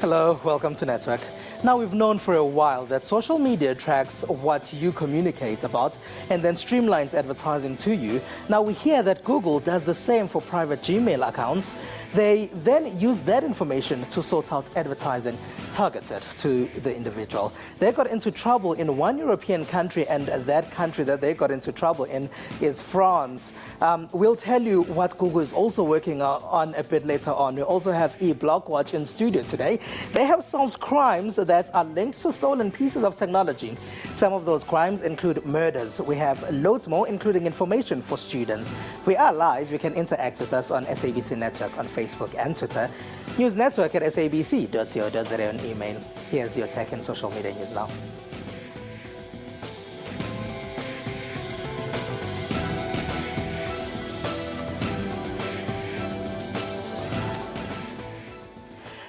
Hello, welcome to Network. Now, we've known for a while that social media tracks what you communicate about and then streamlines advertising to you. Now, we hear that Google does the same for private Gmail accounts. They then use that information to sort out advertising targeted to the individual. They got into trouble in one European country, and that country that they got into trouble in is France. We'll tell you what Google is also working on a bit later on. We also have eBlockwatch in studio today. They have solved crimes that are linked to stolen pieces of technology. Some of those crimes include murders. We have loads more, including information for students. We are live. You can interact with us on SABC Network on Facebook and Twitter. News Network at sabc.co.za and email. Here's your tech and social media news now.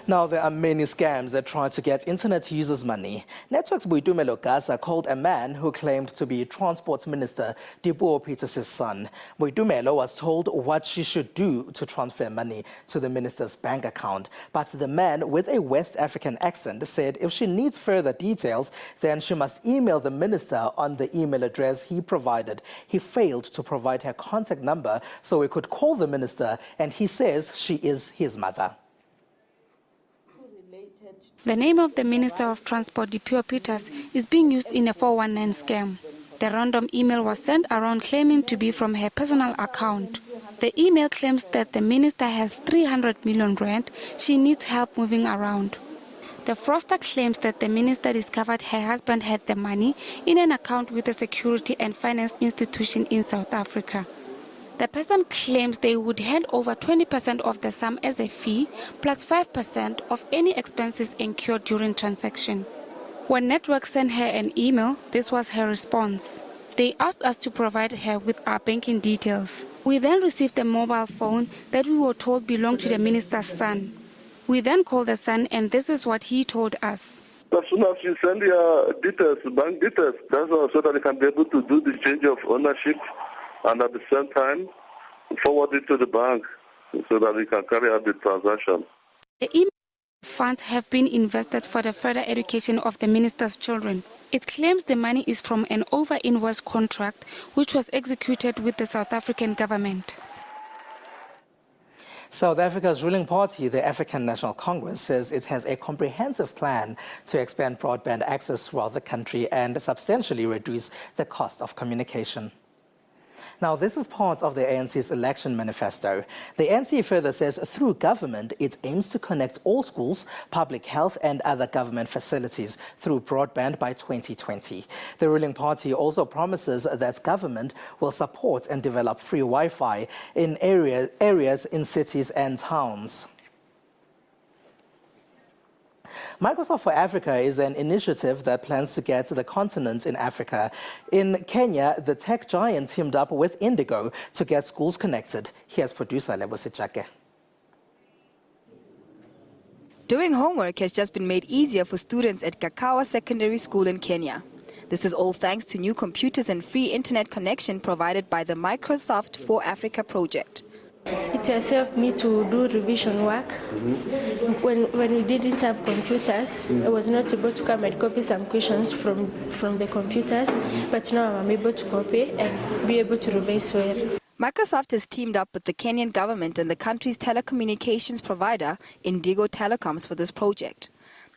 Now, there are many scams that try to get internet users' money. Network's Boitumelo Gasa called a man who claimed to be Transport Minister Dipuo Peters' son. Boitumelo was told what she should do to transfer money to the minister's bank account. But the man with a West African accent said if she needs further details, then she must email the minister on the email address he provided. He failed to provide her contact number so we could call the minister, and he says she is his mother. The name of the Minister of Transport, Dipuo Peters, is being used in a 419 scam. The random email was sent around claiming to be from her personal account. The email claims that the minister has 300 million rand. She needs help moving around. The fraudster claims that the minister discovered her husband had the money in an account with a security and finance institution in South Africa. The person claims they would hand over 20% of the sum as a fee, plus 5% of any expenses incurred during transaction. When Network sent her an email, this was her response. They asked us to provide her with our banking details. We then received a mobile phone that we were told belonged to the minister's son. We then called the son, and this is what he told us. As soon as you send your details, bank details, that's so that you can be able to do the change of ownership, and at the same time forward it to the bank so that we can carry out the transaction. The email funds have been invested for the further education of the minister's children. It claims the money is from an over-invoice contract which was executed with the South African government. South Africa's ruling party, the African National Congress, says it has a comprehensive plan to expand broadband access throughout the country and substantially reduce the cost of communication. Now, this is part of the ANC's election manifesto. The ANC further says through government, it aims to connect all schools, public health and other government facilities through broadband by 2020. The ruling party also promises that government will support and develop free Wi-Fi in areas in cities and towns. Microsoft for Africa is an initiative that plans to get the continent in Africa. In Kenya, the tech giant teamed up with Indigo to get schools connected. Here's producer Lebo Sechake. Doing homework has just been made easier for students at Kakawa Secondary School in Kenya. This is all thanks to new computers and free internet connection provided by the Microsoft for Africa project. It has helped me to do revision work. When we didn't have computers, I was not able to come and copy some questions from the computers, but now I'm able to copy and be able to revise well. Microsoft has teamed up with the Kenyan government and the country's telecommunications provider, Indigo Telecoms, for this project.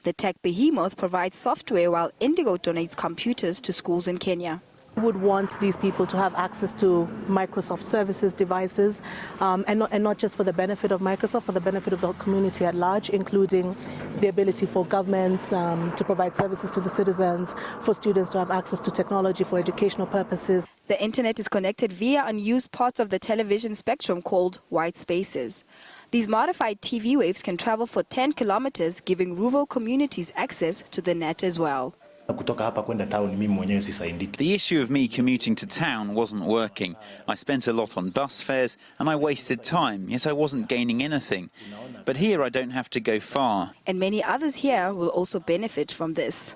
The tech behemoth provides software while Indigo donates computers to schools in Kenya. Would want these people to have access to Microsoft services, devices, and not just for the benefit of Microsoft, for the benefit of the community at large, including the ability for governments to provide services to the citizens, for students to have access to technology for educational purposes. The internet is connected via unused parts of the television spectrum called white spaces. These modified TV waves can travel for 10 kilometers, giving rural communities access to the net as well. The issue of me commuting to town wasn't working. I spent a lot on bus fares and I wasted time, yet I wasn't gaining anything. But here I don't have to go far. And many others here will also benefit from this.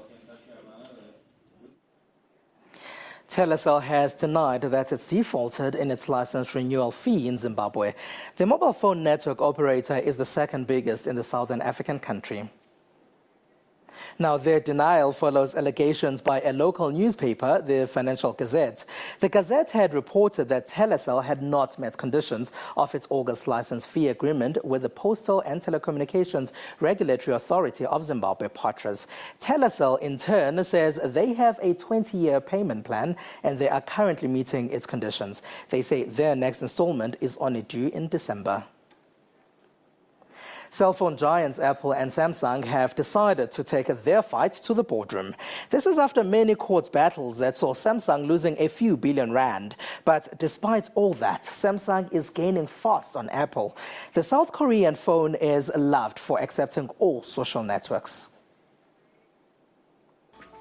Telecel has denied that it's defaulted in its license renewal fee in Zimbabwe. The mobile phone network operator is the second biggest in the southern African country. Now, their denial follows allegations by a local newspaper, the Financial Gazette. The Gazette had reported that Telecel had not met conditions of its August license fee agreement with the Postal and Telecommunications Regulatory Authority of Zimbabwe, POTRAZ. Telecel, in turn, says they have a 20-year payment plan and they are currently meeting its conditions. They say their next installment is only due in December. Cell phone giants Apple and Samsung have decided to take their fight to the boardroom. This is after many court battles that saw Samsung losing a few billion rand. But despite all that, Samsung is gaining fast on Apple. The South Korean phone is loved for accepting all social networks.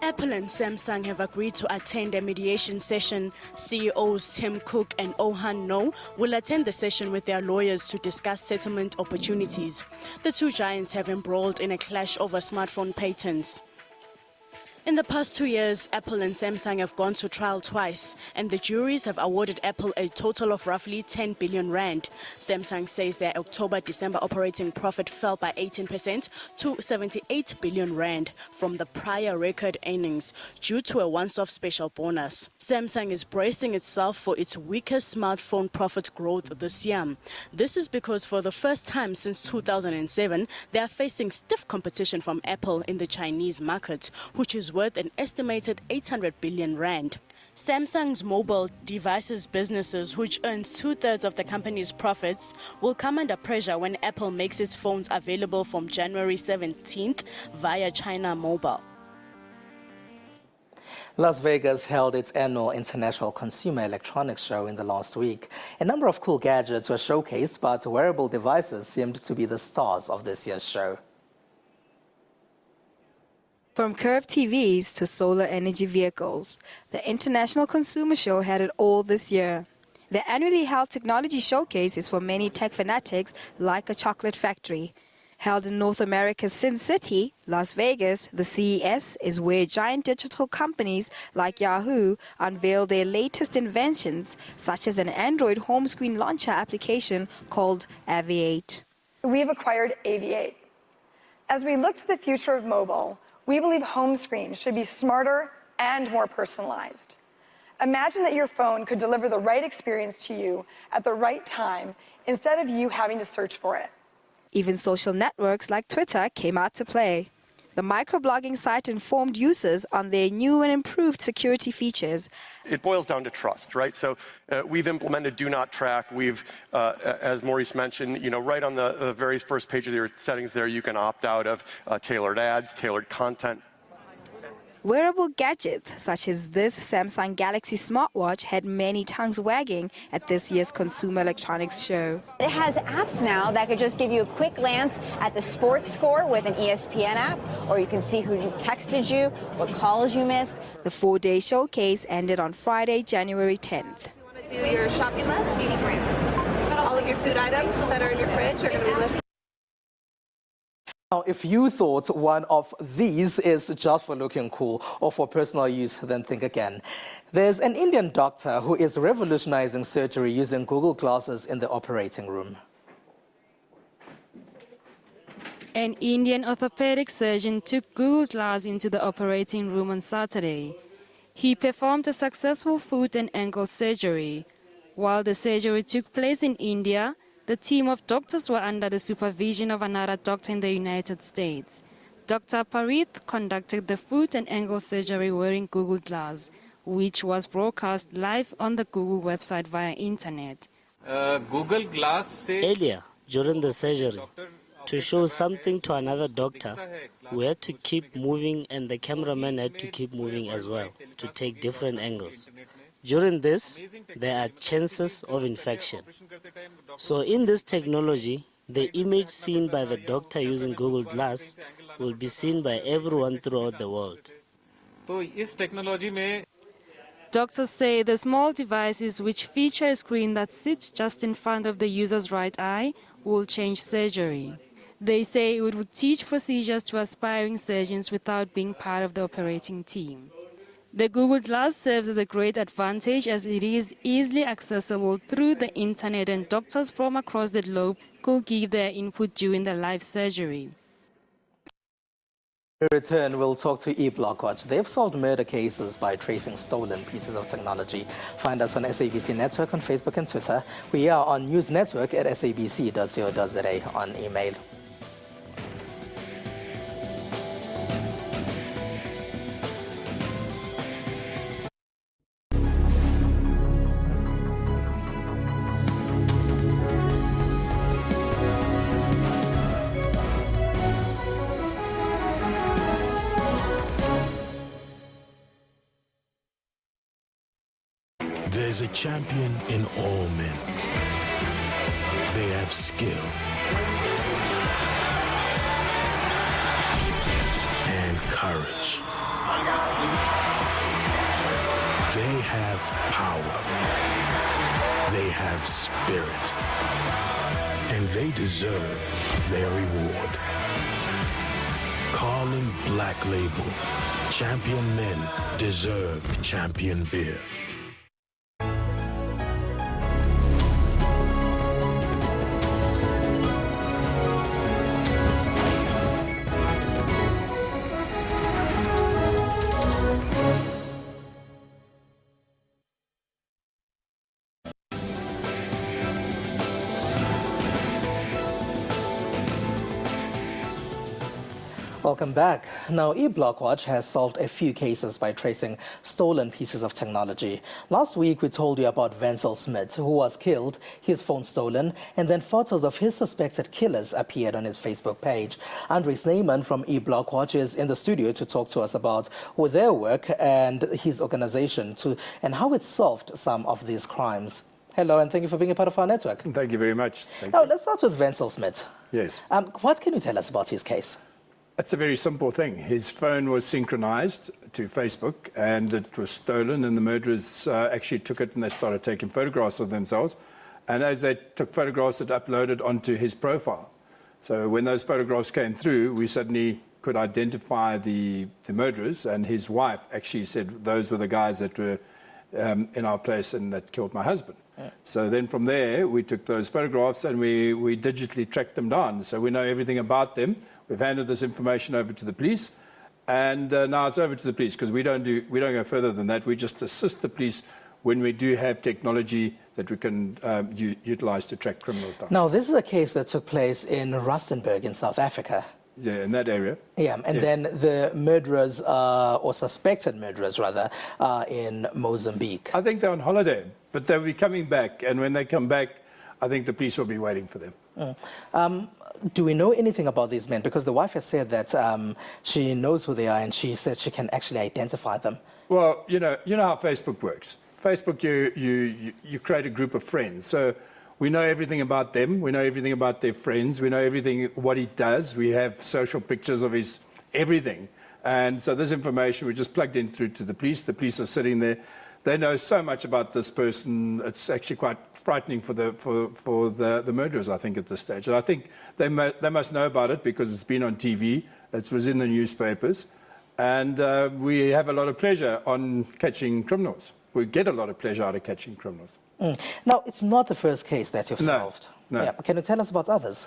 Apple and Samsung have agreed to attend a mediation session. CEOs Tim Cook and Oh-Han No will attend the session with their lawyers to discuss settlement opportunities. The two giants have embroiled in a clash over smartphone patents. In the past 2 years, Apple and Samsung have gone to trial twice, and the juries have awarded Apple a total of roughly 10 billion rand. Samsung says their October-December operating profit fell by 18% to 78 billion rand from the prior record earnings due to a once-off special bonus. Samsung is bracing itself for its weakest smartphone profit growth this year. This is because for the first time since 2007, they are facing stiff competition from Apple in the Chinese market, which is worth an estimated 800 billion rand. Samsung's mobile devices businesses, which earns 2/3 of the company's profits, will come under pressure when Apple makes its phones available from January 17th via China Mobile. Las Vegas held its annual International Consumer Electronics Show in the last week. A number of cool gadgets were showcased, but wearable devices seemed to be the stars of this year's show. From curved TVs to solar energy vehicles, the International Consumer Show had it all this year. The annually held technology showcase is for many tech fanatics like a chocolate factory. Held in North America's Sin City, Las Vegas, the CES is where giant digital companies like Yahoo unveil their latest inventions, such as an Android home screen launcher application called Aviate. We've acquired Aviate. As we look to the future of mobile, we believe home screens should be smarter and more personalized. Imagine that your phone could deliver the right experience to you at the right time instead of you having to search for it. Even social networks like Twitter came out to play. The microblogging site informed users on their new and improved security features. It boils down to trust, right? So we've implemented Do Not Track. We've, as Maurice mentioned, right on the very first page of your settings there, you can opt out of tailored ads, tailored content. Wearable gadgets such as this Samsung Galaxy smartwatch had many tongues wagging at this year's Consumer Electronics Show. It has apps now that could just give you a quick glance at the sports score with an ESPN app, or you can see who texted you, what calls you missed. The 4-day showcase ended on Friday, January 10th. You want to do your shopping list? All of your food items that are in your fridge are going to be listed. Now, if you thought one of these is just for looking cool or for personal use, then think again. There's an Indian doctor who is revolutionizing surgery using Google Glasses in the operating room. An Indian orthopedic surgeon took Google Glass into the operating room on Saturday. He performed a successful foot and ankle surgery. While the surgery took place in India, the team of doctors were under the supervision of another doctor in the United States. Dr. Parith conducted the foot and ankle surgery wearing Google Glass, which was broadcast live on the Google website via internet. Google Glass Earlier, during the surgery, to show something to another doctor, we had to keep moving and the cameraman had to keep moving as well to take different angles. During this, there are chances of infection. So in this technology, the image seen by the doctor using Google Glass will be seen by everyone throughout the world. Doctors say the small devices, which feature a screen that sits just in front of the user's right eye, will change surgery. They say it would teach procedures to aspiring surgeons without being part of the operating team. The Google Glass serves as a great advantage as it is easily accessible through the internet, and doctors from across the globe could give their input during the live surgery. In return, we'll talk to eBlockwatch. They've solved murder cases by tracing stolen pieces of technology. Find us on SABC Network on Facebook and Twitter. We are on News Network at sabc.co.za on email. There's a champion in all men. They have skill and courage. They have power. They have spirit. And they deserve their reward. Carling Black Label. Champion men deserve champion beer. Welcome back. Now, eBlockwatch has solved a few cases by tracing stolen pieces of technology. Last week, we told you about Wenzel Smith, who was killed, his phone stolen, and then photos of his suspected killers appeared on his Facebook page. Andre Snyman from eBlockwatch is in the studio to talk to us about their work and his organization and how it solved some of these crimes. Hello, and thank you for being a part of our network. Thank you very much. Now, let's start with Wenzel Smith. Yes. What can you tell us about his case? It's a very simple thing. His phone was synchronized to Facebook and it was stolen, and the murderers actually took it and they started taking photographs of themselves. And as they took photographs, it uploaded onto his profile. So when those photographs came through, we suddenly could identify the murderers, and his wife actually said those were the guys that were in our place and that killed my husband. Yeah. So then from there, we took those photographs and we digitally tracked them down. So we know everything about them. We've handed this information over to the police, and now it's over to the police because we don't go further than that. We just assist the police when we do have technology that we can utilize to track criminals down. Now, this is a case that took place in Rustenburg in South Africa. Yeah, in that area. Yeah, and yes. Then the murderers, or suspected murderers rather, are in Mozambique. I think they're on holiday, but they'll be coming back, and when they come back, I think the police will be waiting for them. Do we know anything about these men? Because the wife has said that she knows who they are, and she said she can actually identify them. Well, you know how Facebook works. Facebook, you create a group of friends. So we know everything about them. We know everything about their friends. We know everything, what he does. We have social pictures of his everything. And so this information we just plugged in through to the police. The police are sitting there. They know so much about this person. It's actually quite frightening for the murderers, I think, at this stage. And I think they must know about it because it's been on TV. It was in the newspapers. And we have a lot of pleasure on catching criminals. We get a lot of pleasure out of catching criminals. Now, it's not the first case that you've solved. No. Yeah. Can you tell us about others?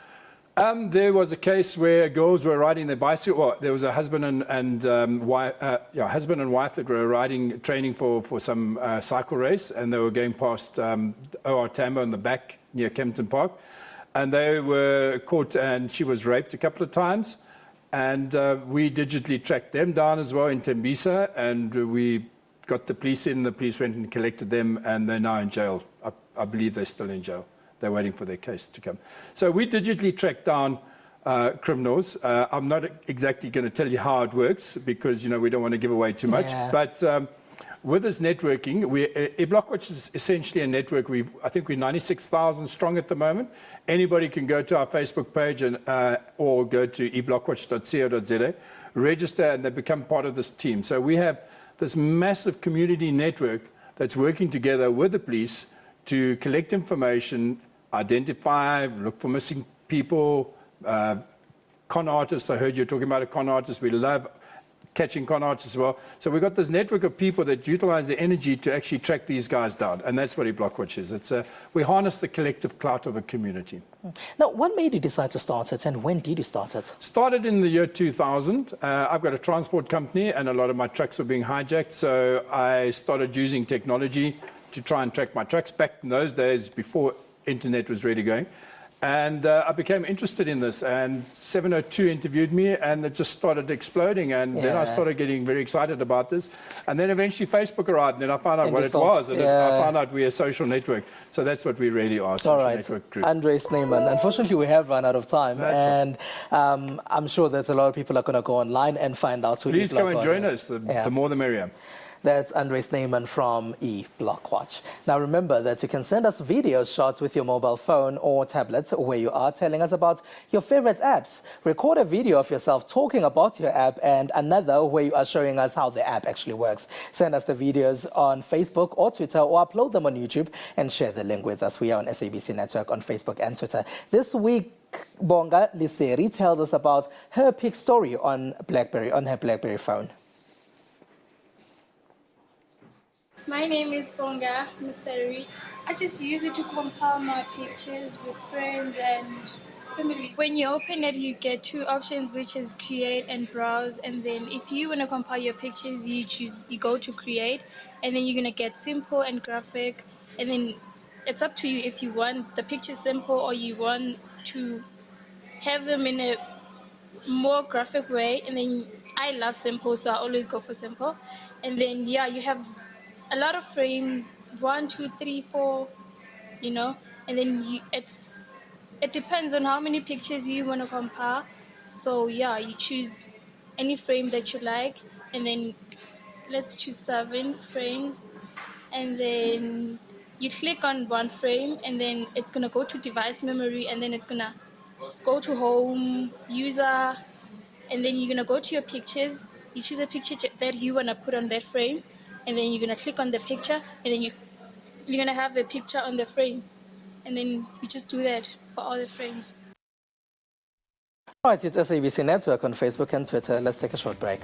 There was a case where girls were riding their bicycle. Well, there was a husband and wife that were training for some cycle race, and they were going past OR Tambo in the back near Kempton Park, and they were caught, and she was raped a couple of times, and we digitally tracked them down as well in Tembisa, and we got the police in. The police went and collected them, and they're now in jail. I believe they're still in jail. They're waiting for their case to come. So we digitally track down criminals. I'm not exactly going to tell you how it works because, we don't want to give away too much. Yeah. But with this networking, eBlockwatch is essentially a network. I think we're 96,000 strong at the moment. Anybody can go to our Facebook page or go to eblockwatch.co.za, register, and they become part of this team. So we have this massive community network that's working together with the police to collect information, identify, look for missing people, con artists. I heard you talking about a con artist. We love catching con artists as well. So we've got this network of people that utilize the energy to actually track these guys down, and that's what eBlockwatch is. We harness the collective clout of a community. Now, what made you decide to start it, and when did you start it? Started in the year 2000. I've got a transport company, and a lot of my trucks were being hijacked, so I started using technology to try and track my trucks back in those days before internet was really going. And I became interested in this, and 702 interviewed me, and it just started exploding, and then I started getting very excited about this. And then eventually Facebook arrived, and then I found out what it was, and I found out we're a social network. So that's what we really are, social network group. Andre Sneeman, unfortunately we have run out of time, and I'm sure that a lot of people are going to go online and find out who Please come and join us, the more the merrier. That's Andre Sneeman from eBlockwatch. Now remember that you can send us video shots with your mobile phone or tablet where you are telling us about your favorite apps. Record a video of yourself talking about your app and another where you are showing us how the app actually works. Send us the videos on Facebook or Twitter or upload them on YouTube and share the link with us. We are on SABC Network on Facebook and Twitter. This week, Bonga Liseri tells us about her peak story on her BlackBerry phone. My name is Bonga Mystery. I just use it to compile my pictures with friends and family. When you open it, you get two options, which is create and browse. And then if you want to compile your pictures, you go to create, and then you're going to get simple and graphic. And then it's up to you if you want the picture simple or you want to have them in a more graphic way. And then I love simple, so I always go for simple. And then, yeah, you have a lot of frames, 1, 2, 3, 4, you know, and then it depends on how many pictures you want to compile. So yeah, you choose any frame that you like, and then let's choose 7 frames, and then you click on one frame, and then it's gonna go to device memory, and then it's gonna go to home, user, and then you're gonna go to your pictures. You choose a picture that you wanna put on that frame, and then you're gonna click on the picture, and then you're gonna have the picture on the frame, and then you just do that for all the frames. All right, it's SABC Network on Facebook and Twitter. Let's take a short break.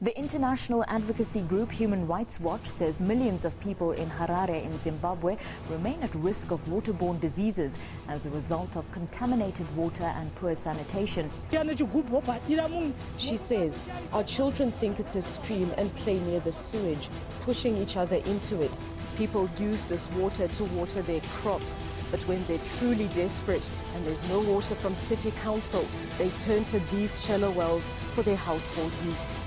The international advocacy group Human Rights Watch says millions of people in Harare in Zimbabwe remain at risk of waterborne diseases as a result of contaminated water and poor sanitation. She says, our children think it's a stream and play near the sewage, pushing each other into it. People use this water to water their crops, but when they're truly desperate and there's no water from city council, they turn to these shallow wells for their household use.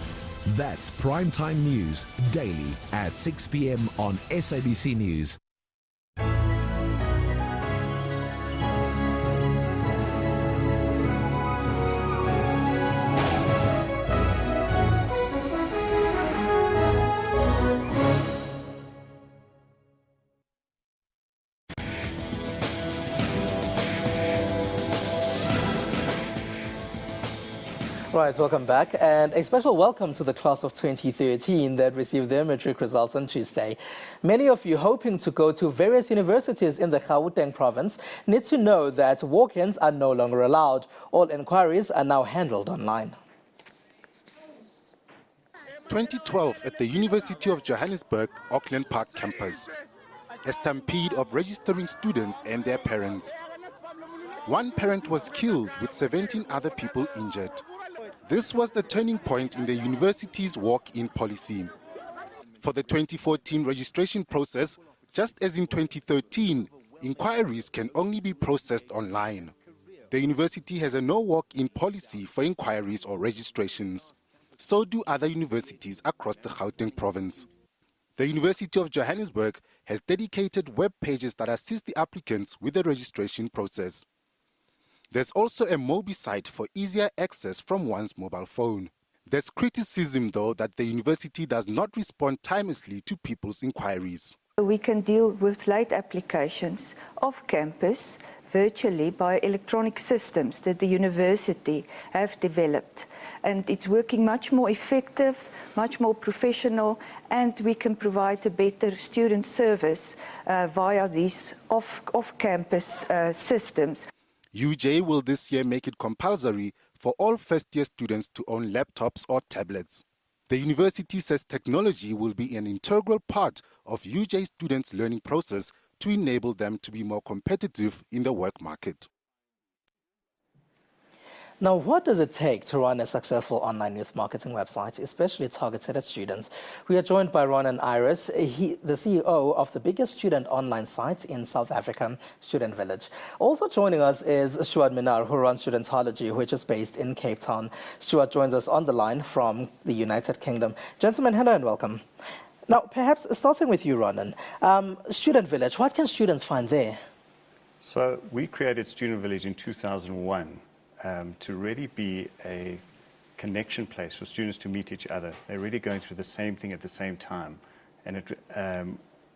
That's Primetime News, daily at 6 p.m. on SABC News. Right, welcome back, and a special welcome to the class of 2013 that received their matric results on Tuesday. Many of you hoping to go to various universities in the Gauteng province need to know that walk-ins are no longer allowed. All inquiries are now handled online. 2012 at the University of Johannesburg, Auckland Park campus. A stampede of registering students and their parents. One parent was killed with 17 other people injured. This was the turning point in the university's walk-in policy. For the 2014 registration process, just as in 2013, inquiries can only be processed online. The university has a no walk-in policy for inquiries or registrations. So do other universities across the Gauteng province. The University of Johannesburg has dedicated web pages that assist the applicants with the registration process. There's also a Mobi site for easier access from one's mobile phone. There's criticism, though, that the university does not respond timelessly to people's inquiries. We can deal with late applications off campus virtually by electronic systems that the university have developed. And it's working much more effective, much more professional, and we can provide a better student service via these off-campus systems. UJ will this year make it compulsory for all first-year students to own laptops or tablets. The university says technology will be an integral part of UJ students' learning process to enable them to be more competitive in the work market. Now, what does it take to run a successful online youth marketing website, especially targeted at students? We are joined by Ronan Iris, the CEO of the biggest student online site in South Africa, Student Village. Also joining us is Stuart Minar, who runs Studentology, which is based in Cape Town. Stuart joins us on the line from the United Kingdom. Gentlemen, hello and welcome. Now, perhaps starting with you, Ronan, Student Village, what can students find there? So we created Student Village in 2001. To really be a connection place for students to meet each other. They're really going through the same thing at the same time. And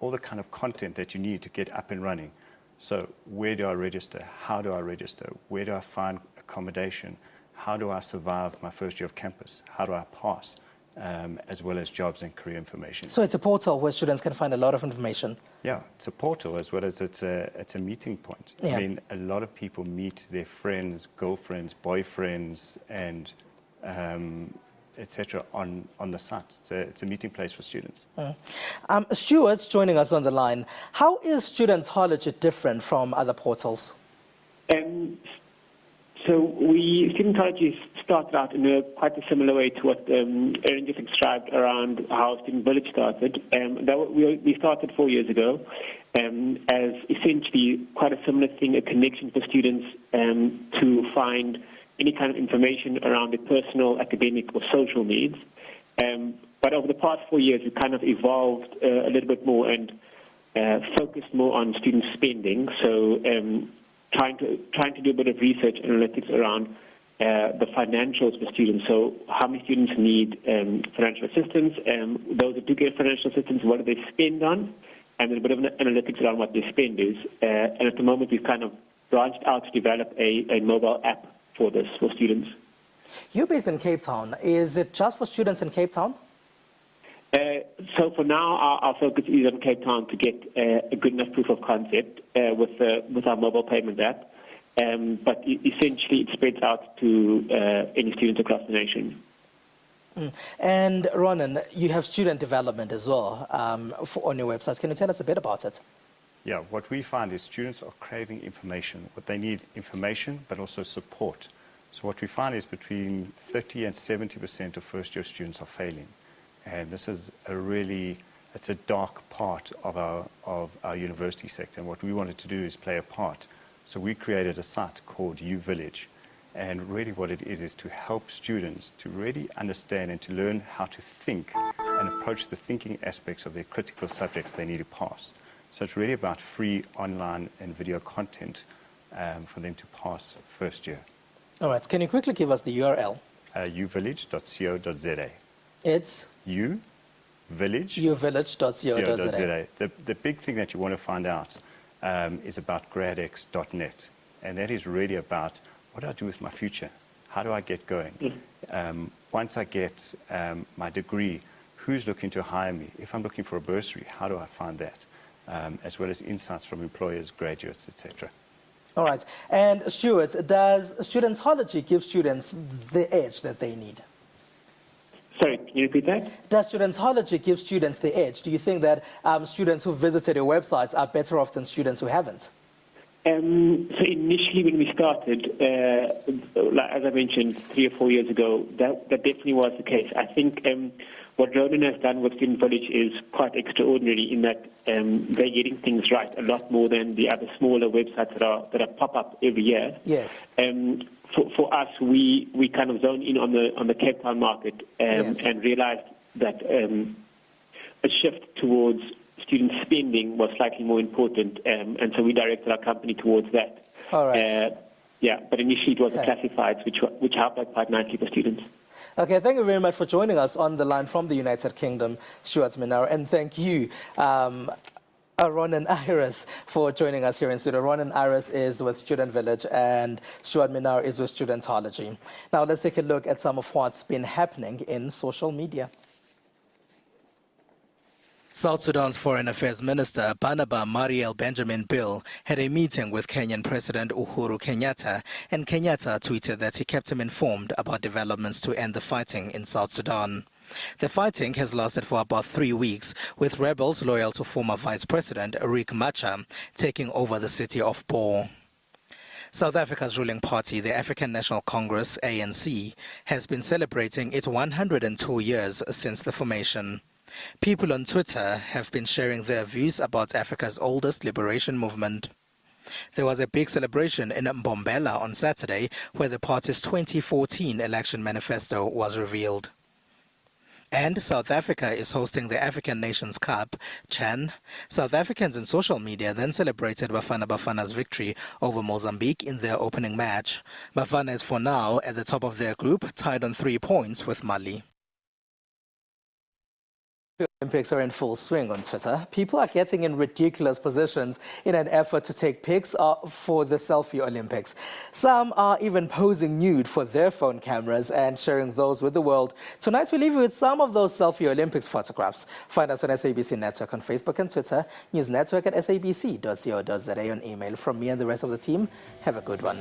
all the kind of content that you need to get up and running. So where do I register? How do I register? Where do I find accommodation? How do I survive my first year of campus? How do I pass? As well as jobs and career information. So it's a portal where students can find a lot of information. Yeah, it's a portal as well as it's a meeting point. Yeah. I mean, a lot of people meet their friends, girlfriends, boyfriends, and etc. on the site. It's a meeting place for students. Stuart's joining us on the line. How is Studentology different from other portals? So Studentology started out in quite a similar way to what Erin just described around how Student Village started. We started 4 years ago as essentially quite a similar thing, a connection for students to find any kind of information around their personal, academic or social needs. But over the past 4 years, we kind of evolved a little bit more and focused more on student spending. So trying to do a bit of research analytics around the financials for students. So how many students need financial assistance? Those that do get financial assistance, what do they spend on? And then a bit of analytics around what their spend is. And at the moment, we've kind of branched out to develop a mobile app for this, for students. You're based in Cape Town. Is it just for students in Cape Town? So for now, our focus is on Cape Town to get a good enough proof of concept with our mobile payment app. But essentially, it spreads out to any students across the nation. And Ronan, you have student development as well on your website. Can you tell us a bit about it? Yeah, what we find is students are craving information. What they need information, but also support. So what we find is between 30 and 70% of first-year students are failing. And this is it's a dark part of our university sector. And what we wanted to do is play a part. So we created a site called U Village. And really what it is to help students to really understand and to learn how to think and approach the thinking aspects of their critical subjects they need to pass. So it's really about free online and video content for them to pass first year. All right. Can you quickly give us the URL? uvillage.co.za. It's? uvillage.co.za. The big thing that you want to find out is about gradx.net. And that is really about what do I do with my future? How do I get going? Once I get my degree, who's looking to hire me? If I'm looking for a bursary, how do I find that? As well as insights from employers, graduates, etc. All right. And Stuart, does Studentology give students the edge that they need? Sorry, can you repeat that? Does Studentology give students the edge? Do you think that students who visited your websites are better off than students who haven't? So initially when we started, as I mentioned 3 or 4 years ago, that definitely was the case. I think what Ronan has done with Student Village is quite extraordinary in that they're getting things right a lot more than the other smaller websites that pop up every year. Yes. For us, we kind of zone in on the Cape Town market Yes. and realized that a shift towards student spending was slightly more important, and so we directed our company towards that. All right. But initially it was the classifieds, which helped out quite nicely for students. Okay, thank you very much for joining us on the line from the United Kingdom, Stuart Minar, and thank you, Ronan Iris for joining us here in studio. Ronan Iris is with Student Village and Stuart Minar is with Studentology. Now let's take a look at some of what's been happening in social media. South Sudan's Foreign Affairs Minister Barnaba Mariel Benjamin Bill had a meeting with Kenyan President Uhuru Kenyatta, and Kenyatta tweeted that he kept him informed about developments to end the fighting in South Sudan. The fighting has lasted for about 3 weeks, with rebels loyal to former Vice President Riek Machar taking over the city of Bor. South Africa's ruling party, the African National Congress, ANC, has been celebrating its 102 years since the formation. People on Twitter have been sharing their views about Africa's oldest liberation movement. There was a big celebration in Mbombela on Saturday, where the party's 2014 election manifesto was revealed. And South Africa is hosting the African Nations Cup, CHAN. South Africans in social media then celebrated Bafana Bafana's victory over Mozambique in their opening match. Bafana is for now at the top of their group, tied on 3 points with Mali. The Olympics are in full swing on Twitter. People are getting in ridiculous positions in an effort to take pics for the selfie Olympics. Some are even posing nude for their phone cameras and sharing those with the world. Tonight we leave you with some of those selfie Olympics photographs. Find us on SABC Network on Facebook and Twitter, News Network at sabc.co.za on email. From me and the rest of the team, have a good one.